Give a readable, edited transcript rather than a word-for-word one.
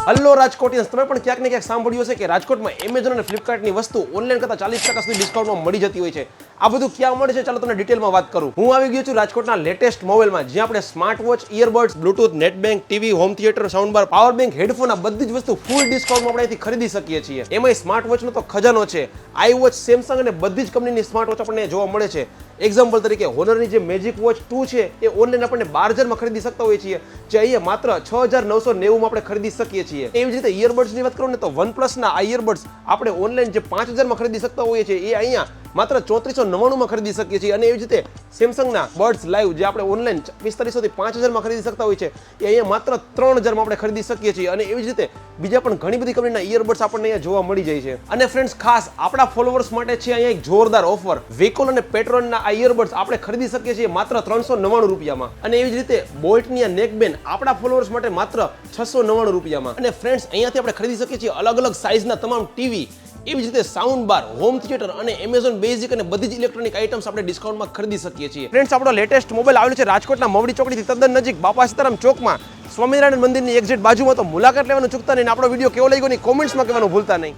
Hello Rajkotians, તમે પણ ક્યાંક ને ક્યાંક સાંભળ્યું હશે કે રાજકોટમાં એમેઝોન અને ફ્લિપકાર્ટની વસ્તુ ઓનલાઈન કરતાં 40% સુધી ડિસ્કાઉન્ટમાં મળી જતી હોય છે. આ બધું ક્યાં મળે છે ચાલો તમને ડિટેલમાં વાત કરું. હું આવી ગયો છું રાજકોટના લેટેસ્ટ મોબાઈલમાં, જ્યાં આપણે smart watch, earbuds, Bluetooth, net bank, TV, home theatre, sound બાર, પાવર બેંક, હેડફોન આ બધી જ વસ્તુ ફૂલ ડિસ્કાઉન્ટમાં આપણે અહીંથી ખરીદી શકીએ છીએ. એમાંય સ્માર્ટ વોચનો તો ખજાનો છે. આઈવોચ, સેમસંગ અને બધી જ કંપનીની સ્માર્ટ વોચ આપણને જોવા મળે છે. એક્ઝામ્પલ તરીકે હોનરની જે મેજિક વોચ 2 છે એ ઓનલાઈન આપણને 12,000માં ખરીદી શકતા હોઈએ છીએ, જે અહીંયા માત્ર 6,990માં આપણે ખરીદી શકીએ છીએ. એવી જ રીતે ઇયરબડ્સની વાત કરું ને તો વનપ્લસના આ ઇયરબડ્સ આપણે ઓનલાઈન જે 5,000માં ખરીદી શકતા હોઈએ છીએ એ અહીંયા માત્ર 3499માં ખરીદી શકીએ છીએ. અને એવી જ રીતે સેમસંગના બર્ડ્સ લાઈવ જે આપણે ઓનલાઈન 4500 થી 5,000માં ખરીદી શકતા હોઈએ છીએ એ અહીંયા માત્ર 3,000માં આપણે ખરીદી શકીએ છીએ. અને એવી જ રીતે બીજા પણ ઘણી બધી કંપનીના ઇયરબડ્સ આપણને અહીંયા જોવા મળી જાય છે. અને ફ્રેન્ડ્સ, ખાસ આપણા ફોલોવર્સ માટે છે અહીંયા એક જોરદાર ઓફર. વેકોલ અને પેટ્રોનના આ ઇયરબડ્સ આપણે ખરીદી શકીએ છીએ માત્ર 399 રૂપિયામાં. અને એવી જ રીતે બોલ્ટની આ નેકબેન્ડ આપણા ફોલોવર્સ માટે માત્ર 699 રૂપિયામાં. અને ફ્રેન્ડ્સ, અહીંયાથી આપણે ખરીદી શકીએ છીએ અલગ અલગ સાઇઝના તમામ ટીવી, એવી જ રીતે સાઉન્ડ બાર, હોમ થિયેટર અને એમેઝોન બેઝિક અને બધી જ ઇલેક્ટ્રોનિક આઇટમ્સ આપણે ડિસ્કાઉન્ટમાં ખરીદી શકીએ છીએ. ફ્રેન્ડ્સ, આપણો લેટેસ્ટ મોબાઈલ આવેલો છે રાજકોટના મવડી ચોકડીથી તદ્દન નજીક બાપા સીતારામ ચોકમાં સ્વામિનારાયણ મંદિરની એક્ઝેક્ટ બાજુમાં. તો મુલાકાત લેવાનું ચૂકતા નહીં. આપણો વિડીયો કેવો લાગ્યો ની કોમેન્ટ્સમાં કહેવાનું ભૂલતા નહીં.